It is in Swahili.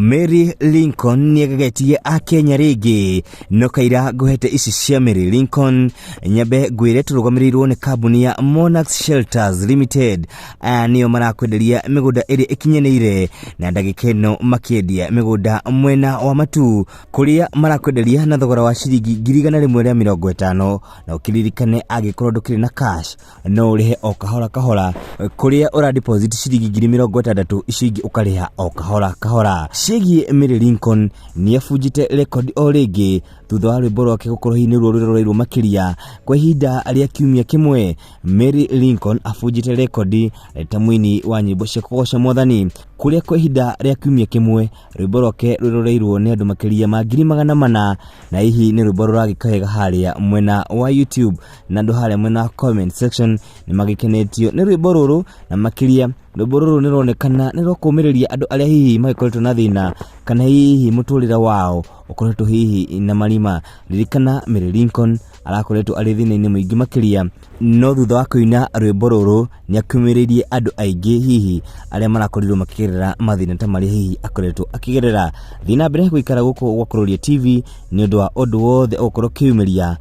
Mary Lincoln niegegetie a Kenya rigi no kaira guhete ici cia Mary Lincoln nyabe gwire turugamirirwo ni kambuni ya Monarchs Shelters Limited niyo marakwenderia migunda iri ikinyeneire na ndagikeno makiendia migunda mwena wa Matu kuria marakwenderia na thogora wa ciringi 150 na ukiririkane agikorwo ndukiri na cash no urihe o kahora kahora kuria ura deposit ciringi 60 icingi ukariha o kahora kahora. Shegi Mary Lincoln ni afujite record o rigi thutha wa rwimbo rwake gukorwo hini rurorerwo makiria kwa ihinda ria kiumia kimwe. Mary Lincoln afujite record ta mwini wa nyimbo cia kugoca Mwathani kuria kwa ihinda ria kiumia kimwe rwimbo rwake rurorerwo ni andu makiria ma 400 na hihi ni rwimbo ruragikahega haria mwena wa YouTube na andu haria mwena comment section ni magikenetio ni rwimbo ruru na makiria rwimbo ruru ni ronekana ni rokumireria andu aria hihi magikoretwo na thina kana hihi muturira wao ukoretwo hihi na marima. Ririkana Mary Lincoln arakoretwo ari thina-ini muingi makiria no thutha wa kuina rwimbo ruru ni akumirerie andu aingi hihi aria marakorirwo makigerera mathina ta maria hihi akoretwo akigerera. Thina mbere guikara guku gwa Kuroria TV ni undu wa undu wothe ukorwo kiumiria